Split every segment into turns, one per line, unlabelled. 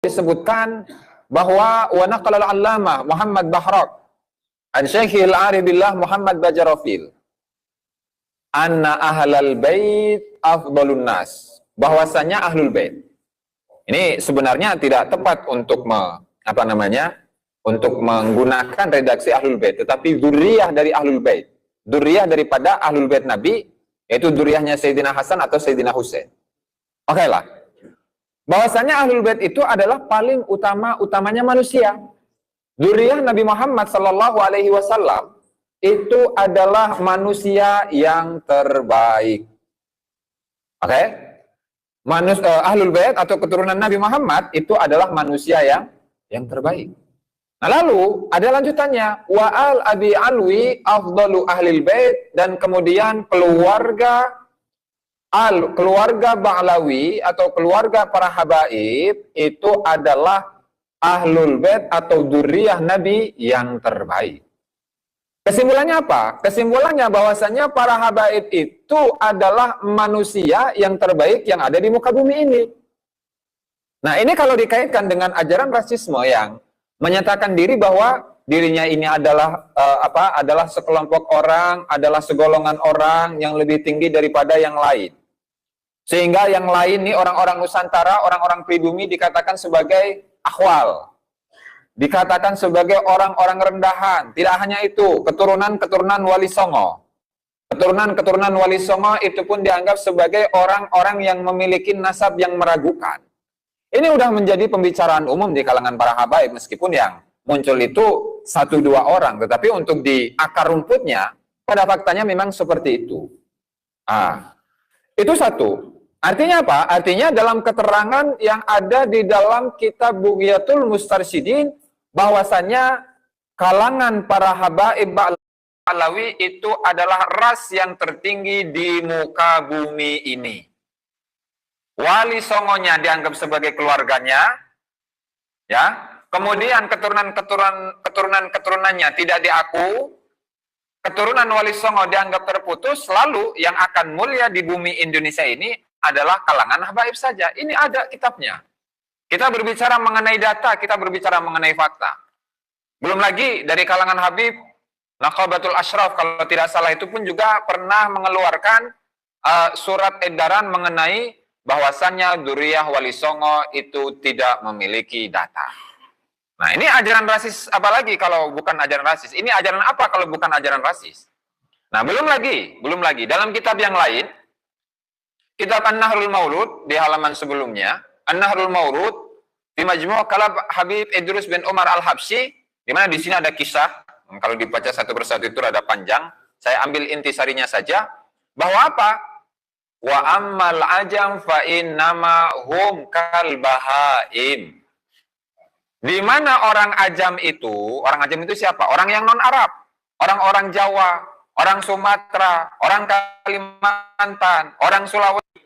disebutkan bahwa wa naqala al-allamah Muhammad Bahrak an Syekhil Aribillah Muhammad Bajarofil anna ahlal bait afdalun nas, bahwasanya ahlul bait ini sebenarnya tidak tepat untuk untuk menggunakan redaksi ahlul bait, tetapi dzurriyyah dari ahlul bait, dzurriyyah daripada ahlul bait Nabi, yaitu dzurriyyahnya Sayyidina Hasan atau Sayyidina Husain. Oke lah, bahwasanya ahlul bait itu adalah paling utamanya manusia. Dzurriyyah Nabi Muhammad sallallahu alaihi wasallam itu adalah manusia yang terbaik. Oke? Ahlul bait atau keturunan Nabi Muhammad itu adalah manusia yang terbaik. Nah, lalu ada lanjutannya, wa al abi alwi afdalu ahlil bait, dan kemudian keluarga Ba'lawi atau keluarga para habaib itu adalah ahlul bait atau dzurriyyah Nabi yang terbaik. Kesimpulannya apa? Kesimpulannya bahwasanya para habaib itu adalah manusia yang terbaik yang ada di muka bumi ini. Nah, ini kalau dikaitkan dengan ajaran rasisme yang menyatakan diri bahwa dirinya ini adalah adalah sekelompok orang, adalah segolongan orang yang lebih tinggi daripada yang lain. Sehingga yang lain nih, orang-orang Nusantara, orang-orang pribumi dikatakan sebagai akhwal. Dikatakan sebagai orang-orang rendahan. Tidak hanya itu, keturunan-keturunan Wali Songo. Keturunan-keturunan Wali Songo itu pun dianggap sebagai orang-orang yang memiliki nasab yang meragukan. Ini udah menjadi pembicaraan umum di kalangan para habaib, meskipun yang muncul itu 1-2 orang. Tetapi untuk di akar rumputnya, pada faktanya memang seperti itu. Itu satu. Artinya apa? Artinya dalam keterangan yang ada di dalam kitab Bughyatul Mustarsyidin, bahwasanya kalangan para habaib Ba'lawi itu adalah ras yang tertinggi di muka bumi ini. Wali Songonya dianggap sebagai keluarganya, ya. Kemudian keturunan-keturunannya tidak diaku. Keturunan Wali Songo dianggap terputus, lalu yang akan mulia di bumi Indonesia ini adalah kalangan habaib saja. Ini ada kitabnya. Kita berbicara mengenai data, kita berbicara mengenai fakta. Belum lagi dari kalangan Habib, Naqabatul Ashraf, kalau tidak salah itu pun juga pernah mengeluarkan surat edaran mengenai bahwasannya dzurriyyah Wali Songo itu tidak memiliki data. Nah, ini ajaran rasis apa lagi kalau bukan ajaran rasis? Ini ajaran apa kalau bukan ajaran rasis? Nah, belum lagi. Dalam kitab yang lain, kitab An-Nahrul Maulud di halaman sebelumnya, An-Nahrul Maulud di Majmu' Kalam Habib Idrus bin Umar Al-Habsyi, di mana di sini ada kisah, kalau dibaca satu persatu itu rada panjang, saya ambil intisarinya saja, bahwa apa? Wa ammal ajam fa innama hum kal bahaim. Di mana orang ajam itu siapa? Orang yang non-Arab, orang-orang Jawa, orang Sumatera, orang Kalimantan, orang Sulawesi,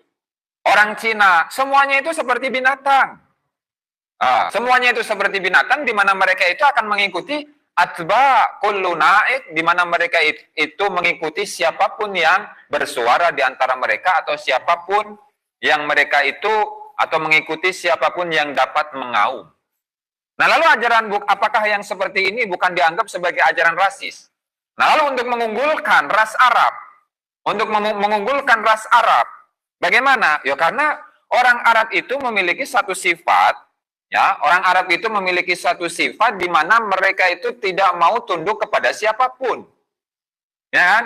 orang Cina, semuanya itu seperti binatang. Semuanya itu seperti binatang, di mana mereka itu akan mengikuti atba kullu naik, di mana mereka itu mengikuti siapapun yang bersuara di antara mereka, atau siapapun yang mereka itu, atau mengikuti siapapun yang dapat mengaum. Nah, lalu ajaran apakah yang seperti ini bukan dianggap sebagai ajaran rasis? Nah, lalu untuk mengunggulkan ras Arab, bagaimana? Ya, karena orang Arab itu memiliki satu sifat, ya, orang Arab itu memiliki satu sifat di mana mereka itu tidak mau tunduk kepada siapapun. Ya kan?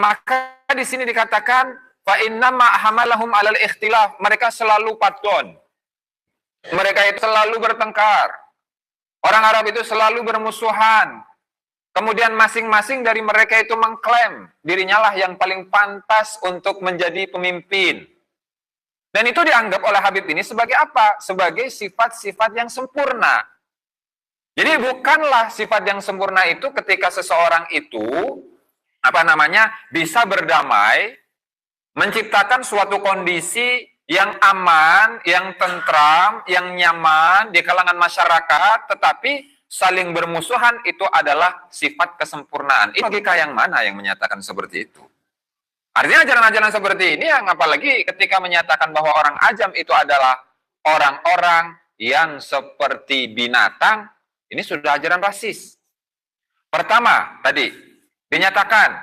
Maka di sini dikatakan fa innama hamalahum alal ikhtilaf, mereka selalu padon. Mereka itu selalu bertengkar. Orang Arab itu selalu bermusuhan. Kemudian masing-masing dari mereka itu mengklaim dirinya lah yang paling pantas untuk menjadi pemimpin. Dan itu dianggap oleh Habib ini sebagai apa? Sebagai sifat-sifat yang sempurna. Jadi bukanlah sifat yang sempurna itu ketika seseorang itu bisa berdamai, menciptakan suatu kondisi yang aman, yang tentram, yang nyaman di kalangan masyarakat, tetapi saling bermusuhan itu adalah sifat kesempurnaan. Ini logika yang mana yang menyatakan seperti itu? Artinya ajaran-ajaran seperti ini yang apalagi ketika menyatakan bahwa orang ajam itu adalah orang-orang yang seperti binatang, ini sudah ajaran rasis. Pertama, tadi dinyatakan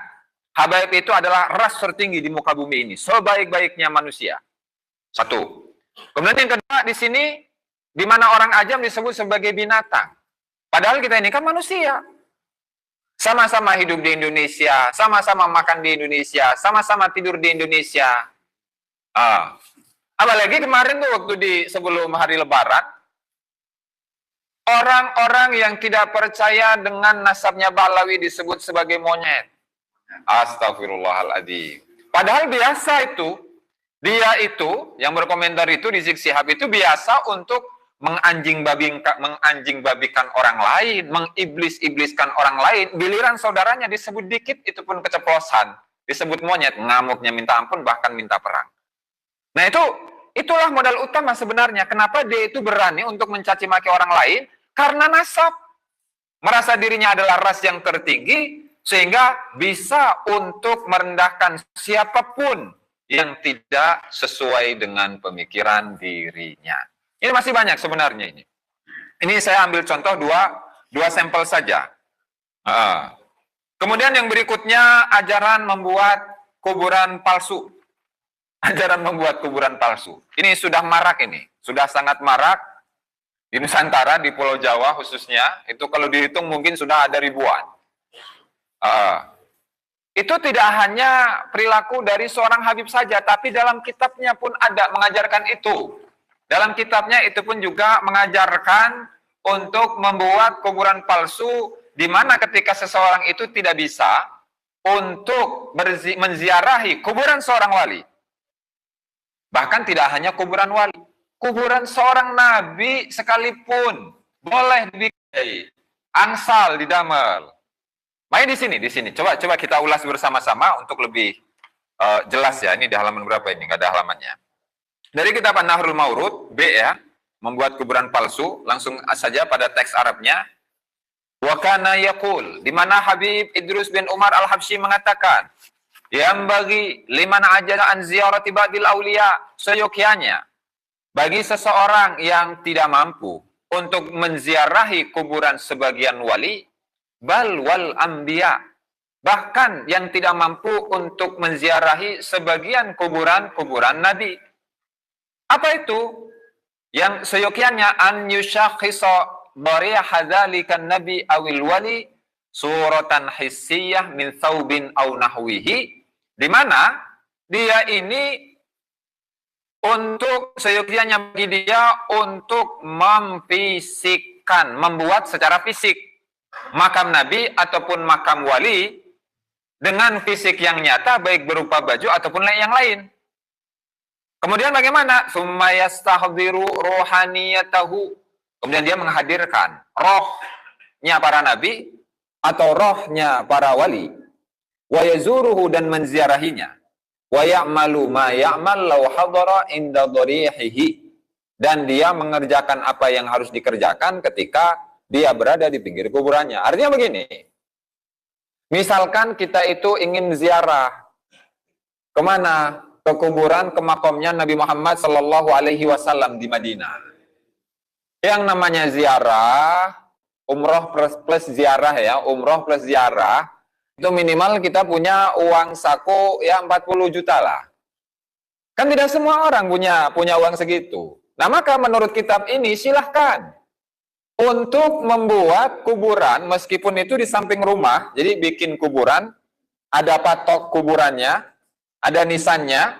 habaib itu adalah ras tertinggi di muka bumi ini, sebaik-baiknya manusia. Satu. Kemudian yang kedua di sini, di mana orang ajam disebut sebagai binatang. Padahal kita ini kan manusia. Sama-sama hidup di Indonesia, sama-sama makan di Indonesia, sama-sama tidur di Indonesia. Apalagi kemarin tuh waktu sebelum hari Lebaran, orang-orang yang tidak percaya dengan nasabnya Balawi disebut sebagai monyet. Astagfirullahaladzim. Padahal biasa itu, dia itu, yang berkomentar itu, Rizik Syihab itu biasa untuk menganjing babikan orang lain, mengiblis-ibliskan orang lain. Giliran saudaranya disebut dikit, itu pun keceplosan. Disebut monyet, ngamuknya minta ampun, bahkan minta perang. Nah itulah modal utama sebenarnya. Kenapa dia itu berani untuk mencaci maki orang lain? Karena nasab. Merasa dirinya adalah ras yang tertinggi, sehingga bisa untuk merendahkan siapapun yang tidak sesuai dengan pemikiran dirinya. Ini masih banyak sebenarnya ini. Ini saya ambil contoh dua sampel saja. Kemudian yang berikutnya, ajaran membuat kuburan palsu. Ajaran membuat kuburan palsu. Ini sudah marak ini. Sudah sangat marak. Di Nusantara, di Pulau Jawa khususnya, itu kalau dihitung mungkin sudah ada ribuan. Itu tidak hanya perilaku dari seorang Habib saja, tapi dalam kitabnya pun ada mengajarkan itu. Dalam kitabnya itu pun juga mengajarkan untuk membuat kuburan palsu, di mana ketika seseorang itu tidak bisa untuk menziarahi kuburan seorang wali. Bahkan tidak hanya kuburan wali, kuburan seorang nabi sekalipun boleh dibikin angsal didamel. Makanya di sini. Coba kita ulas bersama-sama untuk lebih jelas ya. Ini di halaman berapa ini? Nggak ada halamannya. Dari kitab An-Nahrul Maurud, B ya, membuat kuburan palsu, langsung saja pada teks Arabnya. Wa kana yaqul, di mana Habib Idrus bin Umar Al-Habsyi mengatakan, yang bagi liman ajana an ziyarati ba'dil auliya, seyogyanya bagi seseorang yang tidak mampu untuk menziarahi kuburan sebagian wali, bal wal anbiya, bahkan yang tidak mampu untuk menziarahi sebagian kuburan nabi. Apa itu? Yang seyogianya an yushakhisa bariya hadzalikan nabi awil wali suratan hissiyah min thawbin aw nahwihi, di mana dia ini untuk seyogianya bagi dia untuk memfisikkan, membuat secara fisik makam nabi ataupun makam wali dengan fisik yang nyata, baik berupa baju ataupun yang lain. Kemudian bagaimana? Summa yastahdiru rohaniyatahu. Kemudian dia menghadirkan rohnya para nabi atau rohnya para wali. Wa yazuruhu, dan menziarahinya. Wa ya'malu ma ya'mal law hadara inda dharihihi. Dan dia mengerjakan apa yang harus dikerjakan ketika dia berada di pinggir kuburannya. Artinya begini. Misalkan kita itu ingin ziarah. Kemana? Ke kuburan, ke makamnya Nabi Muhammad Sallallahu Alaihi Wasallam di Madinah. Yang namanya ziarah, umroh plus ziarah ya, umroh plus ziarah, itu minimal kita punya uang saku ya 40 juta lah. Kan tidak semua orang punya uang segitu. Nah maka menurut kitab ini silahkan untuk membuat kuburan, meskipun itu di samping rumah, jadi bikin kuburan, ada patok kuburannya, ada nisannya.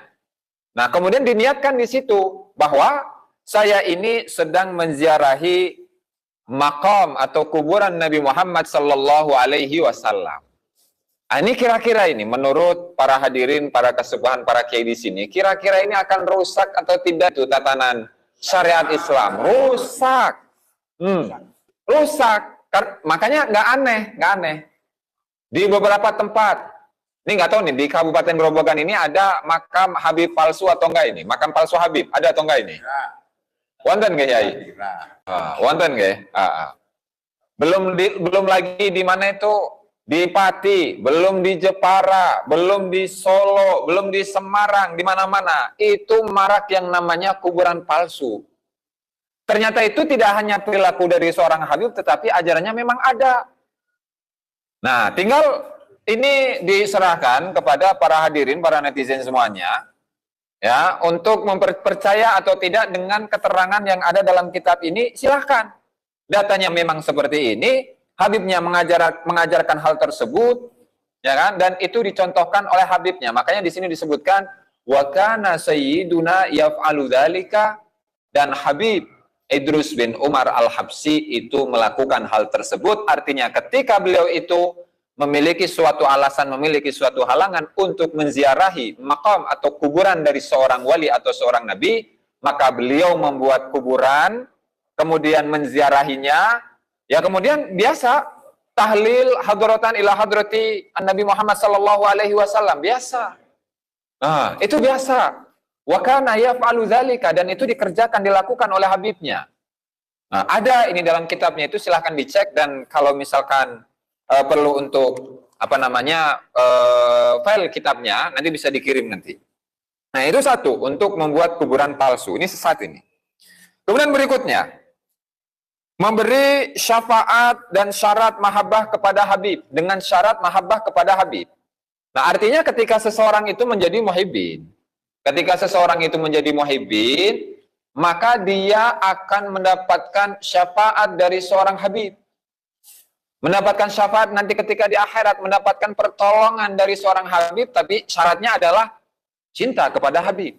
Nah, kemudian diniatkan di situ bahwa saya ini sedang menziarahi makam atau kuburan Nabi Muhammad sallallahu alaihi wasallam. Nah, ini kira-kira ini menurut para hadirin, para kesepuhan, para kiai di sini, kira-kira ini akan rusak atau tidak itu tatanan syariat Islam? Rusak. Rusak. Makanya nggak aneh. Di beberapa tempat, ini nggak tahu nih, di Kabupaten Grobogan ini ada makam Habib palsu atau enggak ini? Makam palsu Habib, ada atau enggak ini? Wonten nggak ya? Wonten nggak? Belum lagi di mana itu? Di Pati, belum di Jepara, belum di Solo, belum di Semarang, di mana-mana. Itu marak yang namanya kuburan palsu. Ternyata itu tidak hanya perilaku dari seorang Habib, tetapi ajarannya memang ada. Nah, tinggal ini diserahkan kepada para hadirin, para netizen semuanya, ya, untuk mempercaya atau tidak dengan keterangan yang ada dalam kitab ini. Silahkan. Datanya memang seperti ini, Habibnya mengajarkan hal tersebut, ya kan? Dan itu dicontohkan oleh Habibnya. Makanya di sini disebutkan wa kana sayyiduna yaf'alu dzalika, dan Habib Idrus bin Umar Al-Habsyi itu melakukan hal tersebut. Artinya ketika beliau itu memiliki suatu alasan, memiliki suatu halangan untuk menziarahi makam atau kuburan dari seorang wali atau seorang nabi, maka beliau membuat kuburan, kemudian menziarahinya, ya kemudian biasa tahlil hadratan ila hadrati Nabi Muhammad sallallahu alaihi wasallam, biasa. Nah, itu biasa. Wa kana yaf'alu dzalika, dan itu dikerjakan, dilakukan oleh Habibnya. Nah, ada ini dalam kitabnya, itu silahkan dicek, dan kalau misalkan perlu untuk file kitabnya, nanti bisa dikirim nanti. Nah, itu satu, untuk membuat kuburan palsu. Ini sesat ini. Kemudian berikutnya, memberi syafaat dan syarat mahabbah kepada Habib, dengan syarat mahabbah kepada Habib. Nah, artinya ketika seseorang itu menjadi muhibbin, maka dia akan mendapatkan syafaat dari seorang Habib. Mendapatkan syafaat nanti ketika di akhirat, mendapatkan pertolongan dari seorang Habib, tapi syaratnya adalah cinta kepada Habib.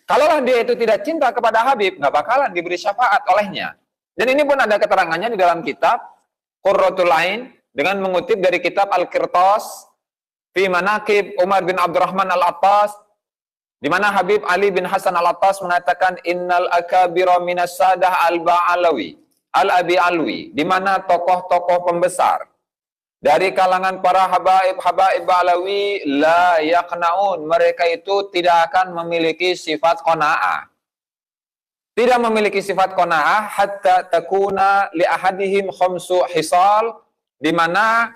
Kalaulah dia itu tidak cinta kepada Habib, nggak bakalan diberi syafaat olehnya. Dan ini pun ada keterangannya di dalam kitab Qurratul Ain, dengan mengutip dari kitab Al-Qirtas fi Manaqib Umar bin Abdurrahman Al-Attas, di mana Habib Ali bin Hasan Al-Attas mengatakan innal akabira minas sadah al-ba'alawi al-abi alwi, di mana tokoh-tokoh pembesar dari kalangan para habaib ba'alawi la yaqnaun, mereka itu tidak akan memiliki sifat qanaah. Tidak memiliki sifat qanaah hatta takuna li ahadihim khamsu hisal, di mana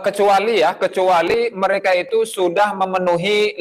kecuali mereka itu sudah memenuhi